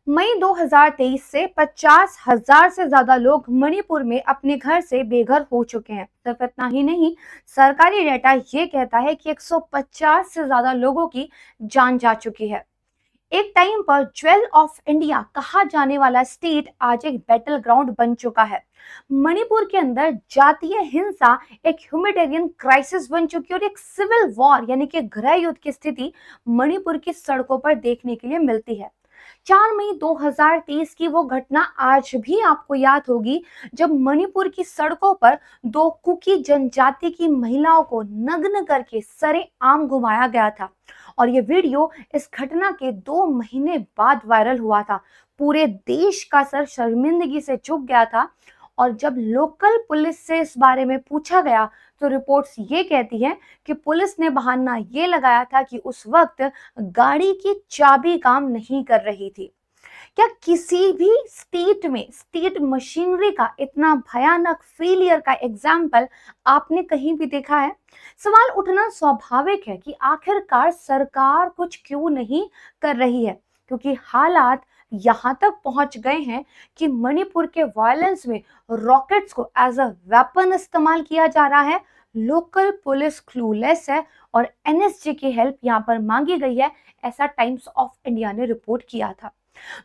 मई 2023 से 50,000 से ज्यादा लोग मणिपुर में अपने घर से बेघर हो चुके हैं। सिर्फ इतना ही नहीं, सरकारी डेटा ये कहता है कि 150 से ज्यादा लोगों की जान जा चुकी है। एक टाइम पर ज्वेल ऑफ इंडिया कहा जाने वाला स्टेट आज एक बैटल ग्राउंड बन चुका है। मणिपुर के अंदर जातीय हिंसा एक ह्यूमैनिटेरियन क्राइसिस बन चुकी है और एक सिविल वॉर यानी कि गृह युद्ध की स्थिति मणिपुर की सड़कों पर देखने के लिए मिलती है। 4 मई 2023 की वो घटना आज भी आपको याद होगी, जब मणिपुर की सड़कों पर दो कुकी जनजाति की महिलाओं को नग्न करके सरेआम घुमाया गया था। और ये वीडियो इस घटना के 2 महीने बाद वायरल हुआ था। पूरे देश का सर शर्मिंदगी से झुक गया था। और जब लोकल पुलिस से इस बारे में पूछा गया तो रिपोर्ट्स ये कहती हैं कि पुलिस ने बहाना ये लगाया था कि उस वक्त गाड़ी की चाबी काम नहीं कर रही थी। क्या किसी भी स्टेट मशीनरी का इतना भयानक फेलियर का एग्जाम्पल आपने कहीं भी देखा है? सवाल उठना स्वाभाविक है कि आखिरकार सरकार कुछ क्यों नहीं कर रही है, क्योंकि हालात यहां तक पहुंच गए हैं कि मणिपुर के वायलेंस में रॉकेट्स को एज अ वेपन इस्तेमाल किया जा रहा है। लोकल पुलिस क्लूलेस है और एनएसजी की हेल्प यहां पर मांगी गई है, ऐसा टाइम्स ऑफ इंडिया ने रिपोर्ट किया था।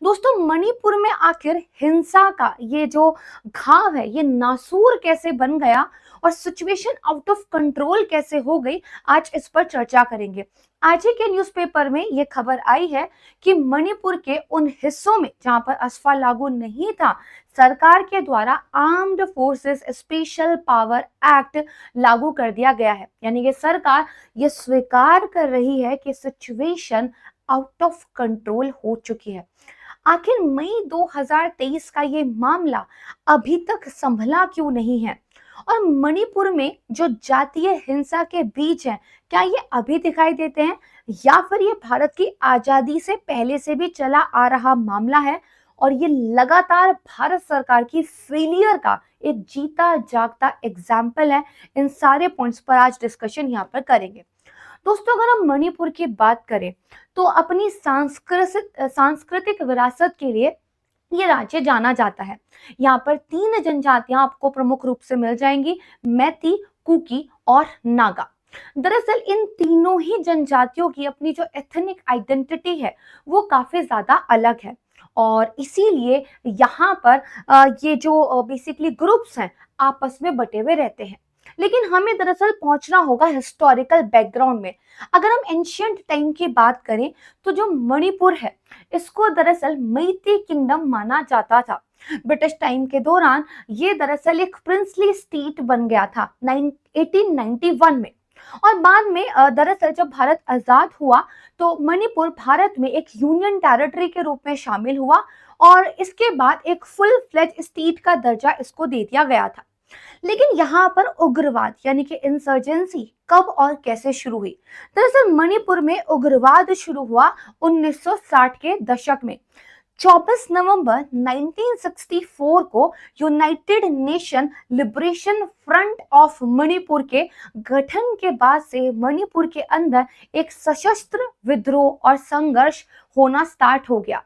दोस्तों, मणिपुर में आखिर हिंसा का ये जो घाव है, ये नासूर कैसे बन गया और सिचुएशन आउट ऑफ कंट्रोल कैसे हो गई, आज इस पर चर्चा करेंगे। आज ही के न्यूज़पेपर में ये खबर आई है कि मणिपुर के उन हिस्सों में जहां पर असफा लागू नहीं था, सरकार के द्वारा armed forces special power act लागू कर दिया गया है। यानी कि सरकार ये स्वीकार कर रही है कि सिचुएशन आउट ऑफ कंट्रोल हो चुकी है। आखिर मई 2023 का ये मामला अभी तक संभला क्यों नहीं है? और मणिपुर में जो जातीय हिंसा के बीज हैं, क्या ये अभी दिखाई देते हैं या फिर ये भारत की आजादी से पहले से भी चला आ रहा मामला है और ये लगातार भारत सरकार की फेलियर का एक जीता जागता एग्जाम्पल है? इन सारे पॉइंट्स पर आज डिस्कशन यहाँ पर करेंगे। दोस्तों, अगर हम मणिपुर की बात करें तो अपनी सांस्कृतिक विरासत के लिए ये राज्य जाना जाता है। यहाँ पर 3 जनजातियां आपको प्रमुख रूप से मिल जाएंगी, मैती, कुकी और नागा। दरअसल इन तीनों ही जनजातियों की अपनी जो एथनिक आइडेंटिटी है वो काफी ज्यादा अलग है और इसीलिए यहाँ पर ये जो बेसिकली ग्रुप्स हैं आपस में बटे हुए रहते हैं। लेकिन हमें दरअसल पहुंचना होगा हिस्टोरिकल बैकग्राउंड में। अगर हम एंशियंट टाइम की बात करें तो जो मणिपुर है इसको दरअसल मैती किंगडम माना जाता था। ब्रिटिश टाइम के दौरान ये दरअसल एक प्रिंसली स्टेट बन गया था 1891 में। और बाद में दरअसल जब भारत आजाद हुआ तो मणिपुर भारत में एक यूनियन टेरिटरी के रूप में शामिल हुआ और इसके बाद एक फुल फ्लेज स्टेट का दर्जा इसको दे दिया गया था। लेकिन यहाँ पर उग्रवाद यानी कि इंसर्जेंसी कब और कैसे शुरू हुई? दरअसल मणिपुर में उग्रवाद शुरू हुआ 1960 के दशक में। 24 नवंबर 1964 को United nation liberation front of Manipur के गठन के बाद से मणिपुर के अंदर एक सशस्त्र विद्रोह और संघर्ष होना स्टार्ट हो गया।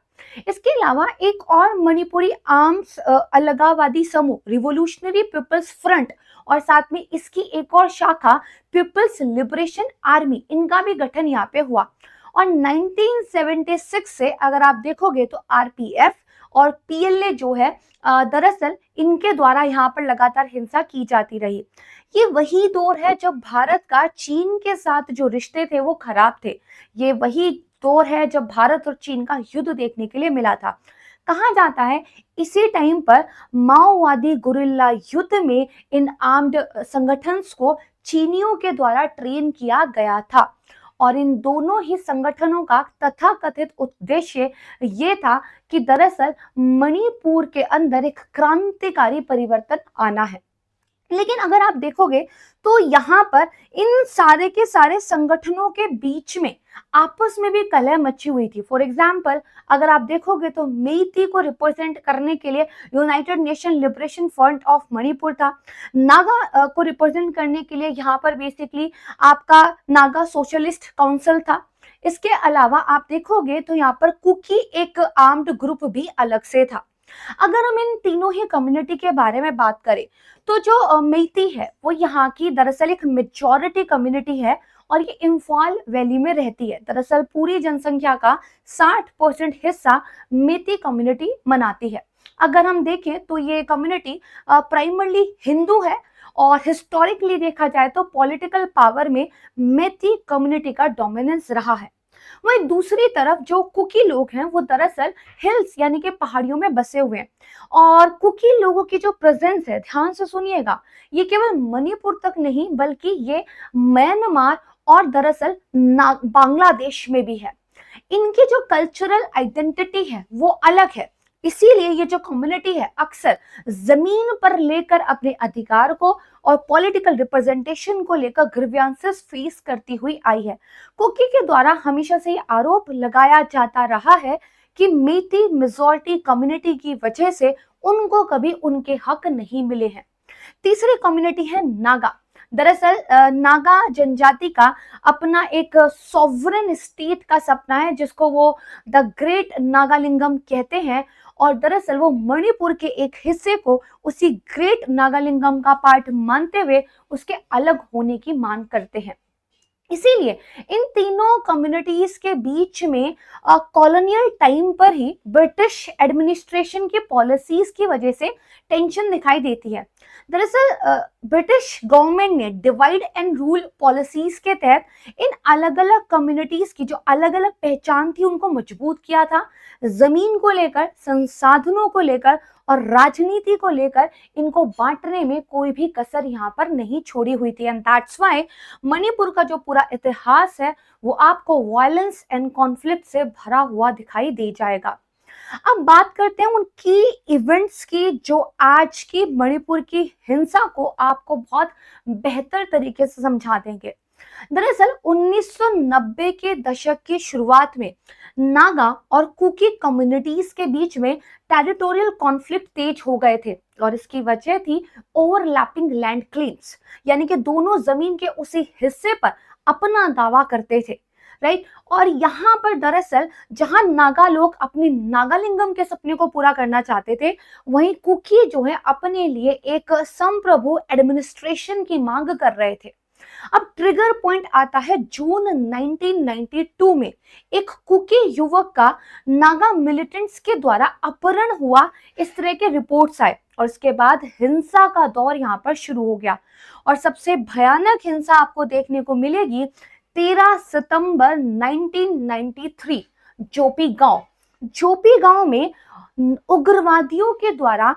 इसके अलावा एक और मणिपुरी आर्म्स अलगाववादी समूह रिवोल्यूशनरी पीपल्स फ्रंट और साथ में इसकी एक और शाखा पीपल्स लिबरेशन आर्मी, इनका भी गठन यहाँ पे हुआ। और 1976 से अगर आप देखोगे तो आरपीएफ और पीएलए जो है दरअसल इनके द्वारा यहाँ पर लगातार हिंसा की जाती रही। ये वही दौर है जब भारत का चीन के साथ जो रिश्ते थे वो खराब थे। ये वही दौर है जब भारत और चीन का युद्ध देखने के लिए मिला था। कहा जाता है इसी टाइम पर माओवादी गुरिल्ला युद्ध में इन आर्म्ड संगठन्स को चीनियों के द्वारा ट्रेन किया गया था। और इन दोनों ही संगठनों का तथाकथित उद्देश्य ये था कि दरअसल मणिपुर के अंदर एक क्रांतिकारी परिवर्तन आना है। लेकिन अगर आप देखोगे तो यहाँ पर इन सारे के सारे संगठनों के बीच में आपस में भी कलह मची हुई थी। फॉर एग्जाम्पल अगर आप देखोगे तो मेइती को रिप्रेजेंट करने के लिए United nation liberation front of Manipur था। नागा को रिप्रेजेंट करने के लिए यहाँ पर बेसिकली आपका नागा सोशलिस्ट काउंसिल था। इसके अलावा आप देखोगे तो यहाँ पर कुकी एक आर्म्ड ग्रुप भी अलग से था। अगर हम इन तीनों ही कम्युनिटी के बारे में बात करें तो जो मेइती है वो यहाँ की दरअसल एक मेजॉरिटी कम्युनिटी है और ये इम्फाल वैली में रहती है। दरअसल पूरी जनसंख्या का 60% हिस्सा मेइती कम्युनिटी मनाती है। अगर हम देखें तो ये कम्युनिटी प्राइमरली हिंदू है और हिस्टोरिकली देखा जाए तो पॉलिटिकल पावर में मेइती कम्युनिटी का डोमिनेंस रहा है। वहीं दूसरी तरफ जो कुकी लोग हैं वो दरअसल हिल्स यानी कि पहाड़ियों में बसे हुए हैं और कुकी लोगों की जो प्रेजेंस है, ध्यान से सुनिएगा, ये केवल मणिपुर तक नहीं बल्कि ये म्यांमार और दरअसल बांग्लादेश में भी है। इनकी जो कल्चरल आइडेंटिटी है वो अलग है, इसीलिए ये जो कम्युनिटी है अक्सर जमीन पर लेकर अपने अधिकार को और पॉलिटिकल रिप्रेजेंटेशन को लेकर ग्रीवियंसेस फेस करती हुई आई है। कुकी के द्वारा हमेशा से ये आरोप लगाया जाता रहा है कि मेइती मेजॉरिटी कम्युनिटी की वजह से उनको कभी उनके हक नहीं मिले हैं। तीसरी कम्युनिटी है नागा। दरअसल नागा जनजाति का अपना एक सॉवरेन स्टेट का सपना है जिसको वो द ग्रेट नागालिंगम कहते हैं और दरअसल वो मणिपुर के एक हिस्से को उसी ग्रेट नागालिंगम का पार्ट मानते हुए उसके अलग होने की मांग करते हैं। इसीलिए इन तीनों कम्युनिटीज के बीच में कॉलोनियल टाइम पर ही ब्रिटिश एडमिनिस्ट्रेशन की पॉलिसीज की वजह से टेंशन दिखाई देती है। दरअसल ब्रिटिश गवर्नमेंट ने डिवाइड एंड रूल पॉलिसीज के तहत इन अलग अलग कम्युनिटीज की जो अलग अलग पहचान थी उनको मजबूत किया था। जमीन को लेकर, संसाधनों को लेकर और राजनीति को लेकर इनको बांटने में कोई भी कसर यहाँ पर नहीं छोड़ी हुई थी। एंड दैट्स व्हाई मणिपुर का जो पूरा इतिहास है वो आपको वायलेंस एंड कॉन्फ्लिक्ट से भरा हुआ दिखाई दे जाएगा। अब बात करते हैं उन की इवेंट्स की जो आज की मणिपुर की हिंसा को आपको बहुत बेहतर तरीके से समझा देंगे। दरअसल 1990 के दशक की शुरुआत में नागा और कुकी कम्युनिटीज के बीच में टेरिटोरियल कॉन्फ्लिक्ट तेज हो गए थे और इसकी वजह थी ओवरलैपिंग लैंड क्लेम्स, यानी कि दोनों जमीन के उसी हिस्से पर अपना दावा करते थे, राइट। और यहाँ पर दरअसल जहां नागा लोग अपनी नागालिंगम के सपने को पूरा करना चाहते थे, वहीं कुकी जो है अपने लिए एक संप्रभु एडमिनिस्ट्रेशन की मांग कर रहे थे। अब ट्रिगर पॉइंट आता है जून 1992 में एक कुकी युवक का नागा मिलिटेंट्स के द्वारा अपहरण हुआ, इस तरह के रिपोर्ट्स आए और इसके बाद हिंसा का दौर यहाँ पर शुरू हो गया और सबसे भयानक हिंसा आपको देखने को मिलेगी 13 सितंबर 1993 जोपी गांव में उग्रवादियों के द्वारा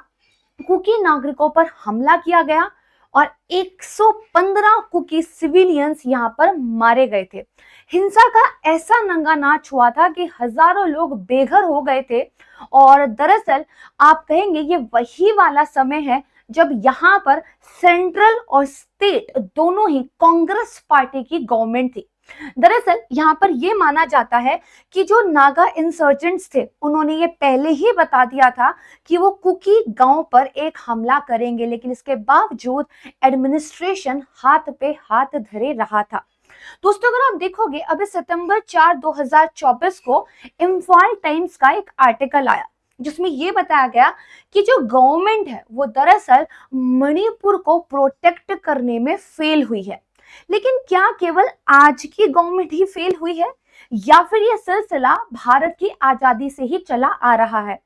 कुकी नागरिकों पर हमला किया गया और 115 कुकी सिविलियंस यहाँ पर मारे गए थे। हिंसा का ऐसा नंगा नाच हुआ था कि हजारों लोग बेघर हो गए थे और दरअसल आप कहेंगे ये वही वाला समय है जब यहाँ पर सेंट्रल और स्टेट दोनों ही कांग्रेस पार्टी की गवर्नमेंट थी। दरअसल यहाँ पर यह माना जाता है कि जो नागा इंसर्जेंट्स थे उन्होंने ये पहले ही बता दिया था कि वो कुकी गांव पर एक हमला करेंगे, लेकिन इसके बावजूद एडमिनिस्ट्रेशन हाथ पे हाथ धरे रहा था। दोस्तों अगर आप देखोगे अभी सितंबर 4, 2024 को इम्फाल टाइम्स का एक आर्टिकल आया जिसमें ये बताया गया कि जो गवर्नमेंट है वो दरअसल मणिपुर को प्रोटेक्ट करने में फेल हुई है। लेकिन क्या केवल आज की गवर्नमेंट ही फेल हुई है या फिर यह सिलसिला भारत की आजादी से ही चला आ रहा है?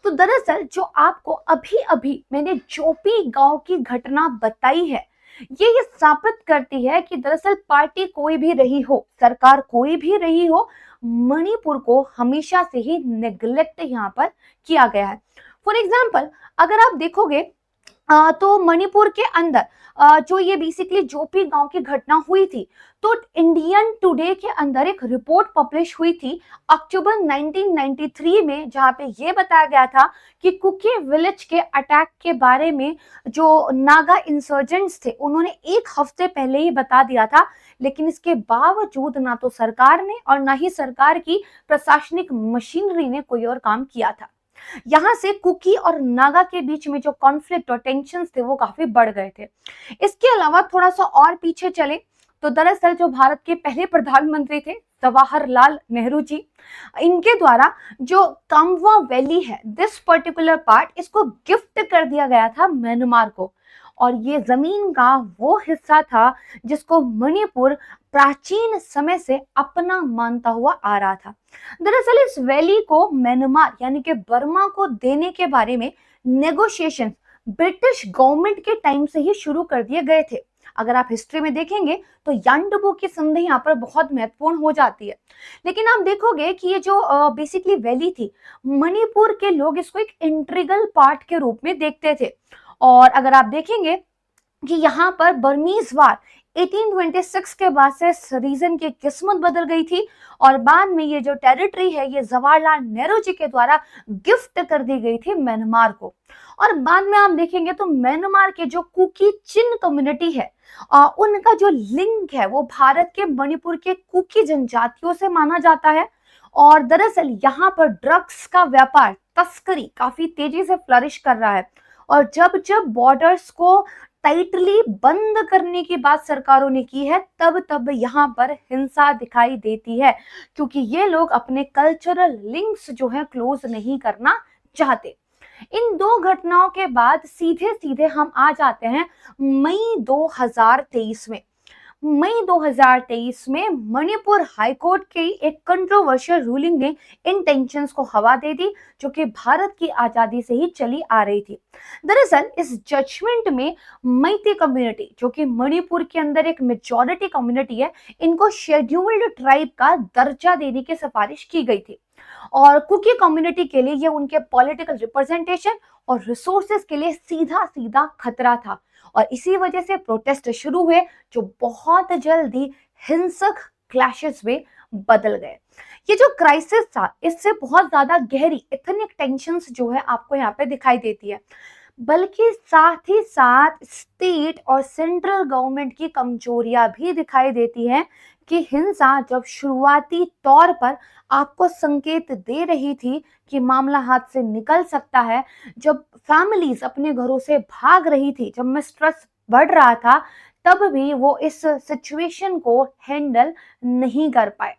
तो दरअसल जो आपको अभी अभी मैंने जोपी गांव की घटना बताई है ये साबित करती है कि दरअसल पार्टी कोई भी रही हो, सरकार कोई भी रही हो, मणिपुर को हमेशा से ही नेग्लेक्ट यहाँ पर किया गया है। फॉर एग्जाम्पल अगर आप देखोगे तो मणिपुर के अंदर जो ये बेसिकली जोपी गांव की घटना हुई थी तो इंडियन टुडे के अंदर एक रिपोर्ट पब्लिश हुई थी अक्टूबर 1993 में, जहां पे ये बताया गया था कि कुकी विलेज के अटैक के बारे में जो नागा इंसर्जेंट्स थे उन्होंने एक हफ्ते पहले ही बता दिया था, लेकिन इसके बावजूद ना तो सरकार ने और ना ही सरकार की प्रशासनिक मशीनरी ने कोई और काम किया था। यहां से कुकी और नागा के बीच में जो कॉन्फ्लिक्ट और टेंशन्स थे वो काफी बढ़ गए थे। इसके अलावा थोड़ा सा और पीछे चले तो दरअसल जो भारत के पहले प्रधानमंत्री थे जवाहरलाल नेहरू जी, इनके द्वारा जो कामवा वैली है, दिस पर्टिकुलर पार्ट, इसको गिफ्ट कर दिया गया था म्यांमार को। और ये जमीन का वो हिस्सा था जिसको मणिपुर प्राचीन समय से अपना मानता हुआ आ रहा था। दरअसल इस वैली को म्यांमार यानी कि बर्मा को देने के बारे में नेगोशिएशन ब्रिटिश गवर्नमेंट के टाइम से ही शुरू कर दिए गए थे। अगर आप हिस्ट्री में देखेंगे तो यांडबू की संधि यहाँ पर बहुत महत्वपूर्ण हो जाती है। लेकिन आप देखोगे कि ये जो बेसिकली वैली थी, मणिपुर के लोग इसको एक इंट्रीगल पार्ट के रूप में देखते थे। और अगर आप देखेंगे कि यहाँ पर बर्मीज वार 1826 के बाद से इस रीजन की किस्मत बदल गई थी और बाद में ये जो टेरिटरी है ये जवाहरलाल नेहरू जी के द्वारा गिफ्ट कर दी गई थी म्यांमार को। और बाद में आप देखेंगे तो म्यांमार के जो कुकी चिन कम्युनिटी है, उनका जो लिंक है वो भारत के मणिपुर के कुकी जनजातियों से माना जाता है। और दरअसल यहाँ पर ड्रग्स का व्यापार, तस्करी काफी तेजी से फ्लरिश कर रहा है। और जब जब बॉर्डर्स को टाइटली बंद करने की बात सरकारों ने की है, तब तब यहाँ पर हिंसा दिखाई देती है, क्योंकि ये लोग अपने कल्चरल लिंक्स जो है क्लोज नहीं करना चाहते। इन दो घटनाओं के बाद सीधे सीधे हम आ जाते हैं मई 2023 में। मई 2023 में मणिपुर हाईकोर्ट की एक कंट्रोवर्शियल रूलिंग ने इन टेंशंस को हवा दे दी, जो कि भारत की आजादी से ही चली आ रही थी। दरअसल इस जजमेंट में मैती कम्युनिटी, जो कि मणिपुर के अंदर एक मेजॉरिटी कम्युनिटी है, इनको शेड्यूल्ड ट्राइब का दर्जा देने की सिफारिश की गई थी। और कुकी कम्युनिटी के लिए ये उनके पॉलिटिकल रिप्रेजेंटेशन और रिसोर्सेज के लिए सीधा सीधा खतरा था। और इसी वजह से प्रोटेस्ट शुरू हुए, जो बहुत जल्दी हिंसक क्लैशेस में बदल गए। ये जो क्राइसिस था, इससे बहुत ज्यादा गहरी एथनिक टेंशंस जो है आपको यहाँ पे दिखाई देती है, बल्कि साथ ही साथ स्टेट और सेंट्रल गवर्नमेंट की कमजोरियां भी दिखाई देती है कि हिंसा जब शुरुआती तौर पर आपको संकेत दे रही थी कि मामला हाथ से निकल सकता है, जब फैमिलीज अपने घरों से भाग रही थी, जब मिसट्रस्ट बढ़ रहा था, तब भी वो इस सिचुएशन को हैंडल नहीं कर पाए।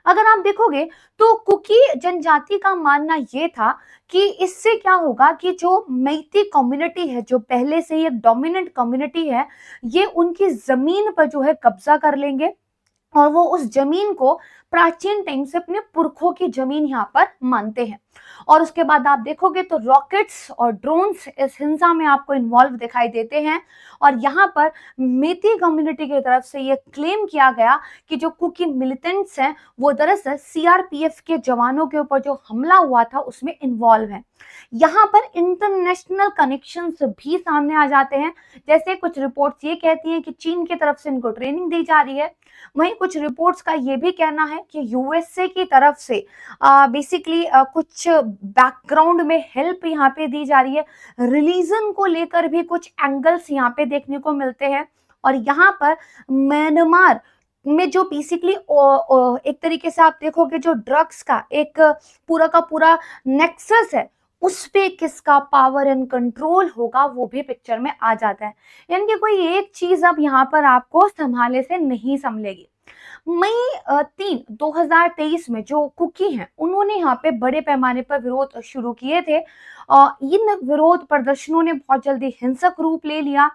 अगर आप देखोगे तो कुकी जनजाति का मानना ये था कि इससे क्या होगा कि जो मैती कम्युनिटी है, जो पहले से ही एक डोमिनेंट कम्युनिटी है, ये उनकी जमीन पर जो है कब्जा कर लेंगे और वो उस जमीन को प्राचीन टाइम से अपने पुरखों की जमीन यहाँ पर मानते हैं। और उसके बाद आप देखोगे तो रॉकेट्स और ड्रोन्स इस हिंसा में आपको इन्वॉल्व दिखाई देते हैं। और यहाँ पर मेती कम्युनिटी की तरफ से ये क्लेम किया गया कि जो कुकी मिलिटेंट्स हैं वो दरअसल सीआरपीएफ के जवानों के ऊपर जो हमला हुआ था उसमें इन्वॉल्व है। यहाँ पर इंटरनेशनल कनेक्शंस भी सामने आ जाते हैं। जैसे कुछ रिपोर्ट्स ये कहती हैं कि चीन की तरफ से इनको ट्रेनिंग दी जा रही है, वहीं कुछ रिपोर्ट्स का ये भी कहना है कि यूएसए की तरफ से बेसिकली कुछ बैकग्राउंड में हेल्प यहाँ पे दी जा रही है। रिलीजन को लेकर भी कुछ एंगल्स यहाँ पे देखने को मिलते हैं। और यहाँ पर म्यांमार में जो बेसिकली एक तरीके से आप देखोगे जो ड्रग्स का एक पूरा का पूरा नेक्सस है, उस पे किसका पावर एंड कंट्रोल होगा वो भी पिक्चर में आ जाता है। यानी कि कोई एक चीज अब यहाँ पर आपको संभाले से नहीं संभलेगी। मई 3, 2023 में जो कुकी हैं उन्होंने यहाँ पे बड़े पैमाने पर विरोध शुरू किए थे। इन विरोध प्रदर्शनों ने बहुत जल्दी हिंसक रूप ले लिया,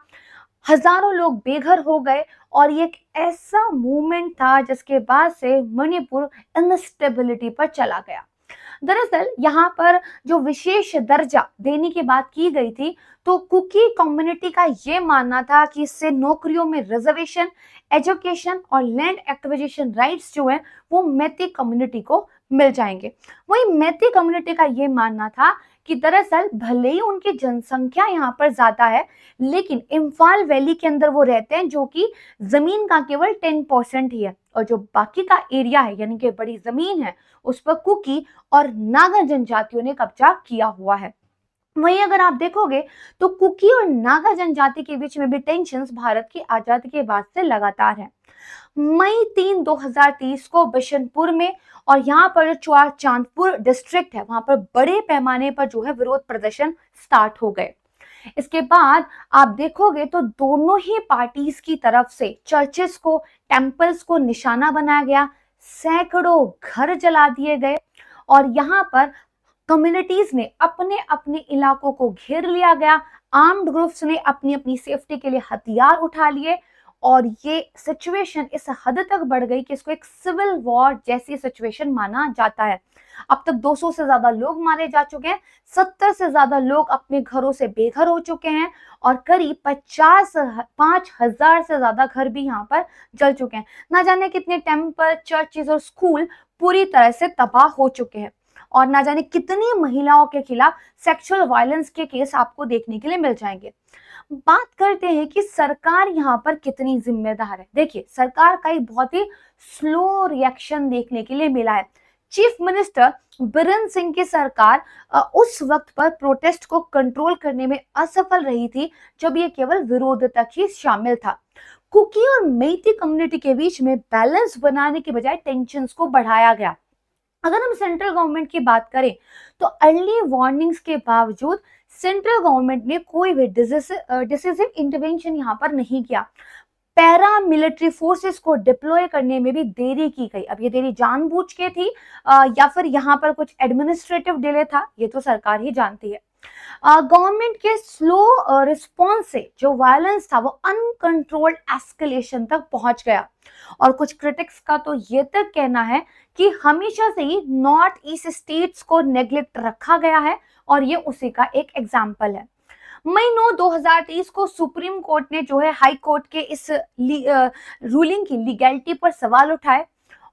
हजारों लोग बेघर हो गए और ये एक ऐसा मूवमेंट था जिसके बाद से मणिपुर इंस्टेबिलिटी पर चला गया। दरअसल यहाँ पर जो विशेष दर्जा देने की बात की गई थी, तो कुकी कम्युनिटी का ये मानना था कि इससे नौकरियों में रिजर्वेशन, एजुकेशन और लैंड एक्विजिशन राइट्स जो है वो मैती कम्युनिटी को मिल जाएंगे। वहीं मैती कम्युनिटी का ये मानना था कि दरअसल भले ही उनकी जनसंख्या यहाँ पर ज्यादा है, लेकिन इम्फाल वैली के अंदर वो रहते हैं जो कि जमीन का केवल 10% ही है, और जो बाकी का एरिया है यानी कि बड़ी जमीन है उस पर कुकी और नागा जनजातियों ने कब्जा किया हुआ है। वहीं अगर आप देखोगे तो कुकी और नागा जनजाति के बीच में भी टेंशंस भारत की आजादी के बाद से लगातार है। मई 3, 2023 को बिशनपुर में और यहाँ पर जो चांदपुर डिस्ट्रिक्ट है वहां पर बड़े पैमाने पर जो है विरोध प्रदर्शन स्टार्ट हो गए। इसके बाद आप देखोगे तो दोनों ही पार्टीज की तरफ से चर्चेस को, टेम्पल्स को निशाना बनाया गया, सैकड़ों घर जला दिए गए और यहाँ पर कम्युनिटीज ने अपने अपने इलाकों को घेर लिया गया। आर्म्ड ग्रुप्स ने अपनी अपनी सेफ्टी के लिए हथियार उठा लिए और ये सिचुएशन इस हद तक बढ़ गई कि इसको एक सिविल वॉर जैसी सिचुएशन माना जाता है। अब तक 200 से ज्यादा लोग मारे जा चुके हैं, 70 से ज्यादा लोग अपने घरों से बेघर हो चुके हैं और करीब 5,000 से ज्यादा घर भी यहाँ पर जल चुके हैं। ना जाने कितने टेम्पल, चर्चेस और स्कूल पूरी तरह से तबाह हो चुके हैं और ना जाने कितनी महिलाओं के खिलाफ सेक्सुअल वायलेंस के केस आपको देखने के लिए मिल जाएंगे। बात करते हैं कि सरकार यहाँ पर कितनी जिम्मेदार है। देखिए, सरकार का एक बहुत ही स्लो रिएक्शन देखने के लिए मिला है। चीफ मिनिस्टर बीरेन सिंह की सरकार उस वक्त पर प्रोटेस्ट को कंट्रोल करने में असफल रही थी जब ये केवल विरोध तक ही शामिल था। कुकी और मेइती कम्युनिटी के बीच में बैलेंस बनाने के बजाय टेंशंस को बढ़ाया गया। अगर हम सेंट्रल गवर्नमेंट की बात करें तो अर्ली वार्निंग्स के बावजूद सेंट्रल गवर्नमेंट ने कोई भी डिसिसिव इंटरवेंशन यहाँ पर नहीं किया। पैरा मिलिट्री फोर्सेस को डिप्लॉय करने में भी देरी की गई। अब ये देरी जानबूझ के थी या फिर यहाँ पर कुछ एडमिनिस्ट्रेटिव डिले था, ये तो सरकार ही जानती है। गवर्नमेंट के स्लो रिस्पॉन्स से जो वायलेंस था वो अनकंट्रोल्ड एस्केलेशन तक पहुंच गया और कुछ क्रिटिक्स का तो ये तक कहना है कि हमेशा से ही नॉर्थ ईस्ट स्टेट्स को नेग्लेक्ट रखा गया है और ये उसी का एक एग्जाम्पल है। मई 9 2023 को सुप्रीम कोर्ट ने जो है हाई कोर्ट के इस रूलिंग की लीगैलिटी पर सवाल उठाए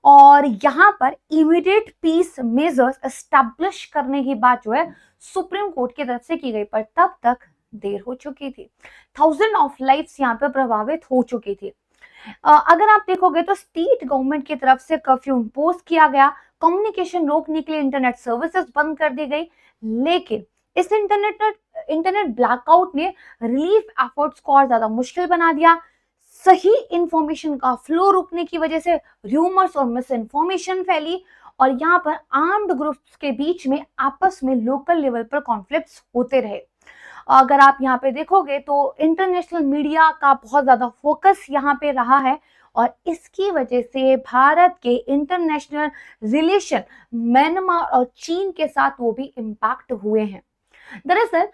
और यहाँ पर इमीडिएट पीस मेजर्स एस्टैब्लिश करने की बात जो है सुप्रीम कोर्ट की तरफ से की गई, पर तब तक देर हो चुकी थी। 1000 ऑफ लाइफ्स यहाँ पे प्रभावित हो चुकी थी। अगर आप देखोगे तो स्टेट गवर्नमेंट की तरफ से कर्फ्यू इम्पोज किया गया, कम्युनिकेशन रोकने के लिए इंटरनेट सर्विसेज बंद कर दी गई, लेकिन इस इंटरनेट ब्लैकआउट ने रिलीफ एफर्ट्स को और ज्यादा मुश्किल बना दिया। सही इंफॉर्मेशन का फ्लो रुकने की वजह से र्यूमर्स और मिस इन्फॉर्मेशन फैली और यहाँ पर आर्म्ड ग्रुप्स के बीच में आपस में लोकल लेवल पर कॉन्फ्लिक्ट्स होते रहे। अगर आप यहाँ पे देखोगे तो इंटरनेशनल मीडिया का बहुत ज्यादा फोकस यहाँ पे रहा है और इसकी वजह से भारत के इंटरनेशनल रिलेशन म्यांमार और चीन के साथ वो भी इम्पैक्ट हुए हैं। दरअसल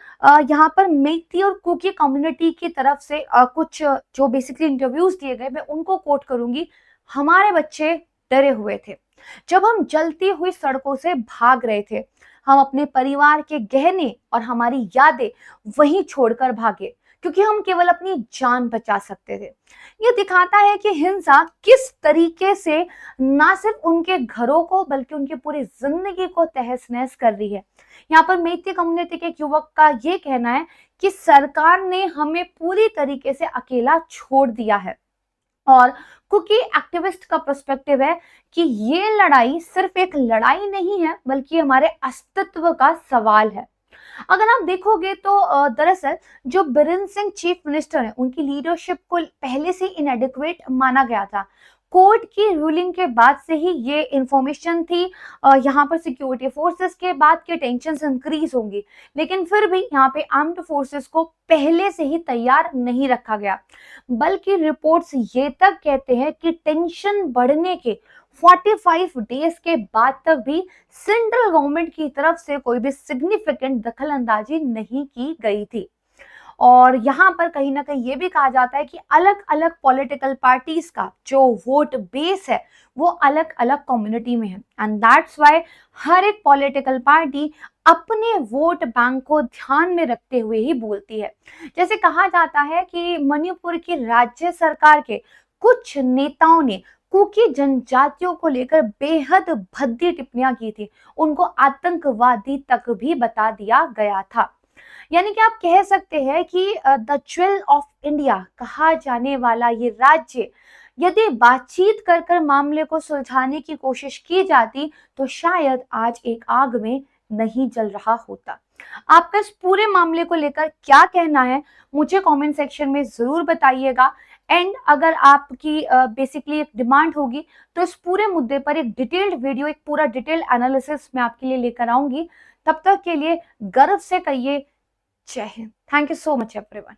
यहाँ पर मेइती और कुकी कम्युनिटी की तरफ से कुछ जो बेसिकली इंटरव्यूज दिए गए, मैं उनको कोट करूंगी। हमारे बच्चे डरे हुए थे जब हम जलती हुई सड़कों से भाग रहे थे। हम अपने परिवार के गहने और हमारी यादें वहीं छोड़कर भागे क्योंकि हम केवल अपनी जान बचा सकते थे। ये दिखाता है कि हिंसा किस तरीके से ना सिर्फ उनके घरों को बल्कि उनकी पूरी जिंदगी को तहस नहस कर रही है। यहाँ पर मेइती कम्युनिटी के एक युवक का ये कहना है कि सरकार ने हमें पूरी तरीके से अकेला छोड़ दिया है और कुकी एक्टिविस्ट का पर्सपेक्टिव है कि ये लड़ाई सिर्फ एक लड़ाई नहीं है बल्कि हमारे अस्तित्व का सवाल है। अगर आप देखोगे तो दरअसल जो बीरेन सिंह चीफ मिनिस्टर हैं उनकी लीडरशिप को पहले से इनएडिक्वेट माना गया था। कोर्ट की रूलिंग के बाद से ही ये इंफॉर्मेशन थी यहाँ पर सिक्योरिटी फोर्सेस के बाद के टेंशन इंक्रीज होंगी, लेकिन फिर भी यहाँ पे आर्म्ड फोर्सेस को पहले से ही तैयार नहीं रखा गया। बल्कि रिपोर्ट्स ये तक कहते हैं कि टेंशन बढ़ने के 45 डेज के बाद तक भी सेंट्रल गवर्नमेंट की तरफ से कोई भी सिग्निफिकेंट दखल अंदाजी नहीं की गई थी। और यहाँ पर कहीं ना कहीं ये भी कहा जाता है कि अलग अलग पॉलिटिकल पार्टीज का जो वोट बेस है वो अलग अलग कम्युनिटी में है एंड दैट्स व्हाई हर एक पॉलिटिकल पार्टी अपने वोट बैंक को ध्यान में रखते हुए ही बोलती है। जैसे कहा जाता है कि मणिपुर की राज्य सरकार के कुछ नेताओं ने कुकी जनजातियों को लेकर बेहद भद्दी टिप्पणियां की थी, उनको आतंकवादी तक भी बता दिया गया था। यानी कि आप कह सकते हैं कि द ज्वेल ऑफ इंडिया कहा जाने वाला ये राज्य यदि बातचीत कर कर मामले को सुलझाने की कोशिश की जाती तो शायद आज एक आग में नहीं जल रहा होता। आपका इस पूरे मामले को लेकर क्या कहना है मुझे कमेंट सेक्शन में जरूर बताइएगा। एंड अगर आपकी बेसिकली एक डिमांड होगी तो इस पूरे मुद्दे पर एक डिटेल्ड वीडियो, एक पूरा डिटेल्ड एनालिसिस मैं आपके लिए लेकर आऊंगी। तब तक के लिए गर्व से कहिए जय Hind. Thank you so much everyone.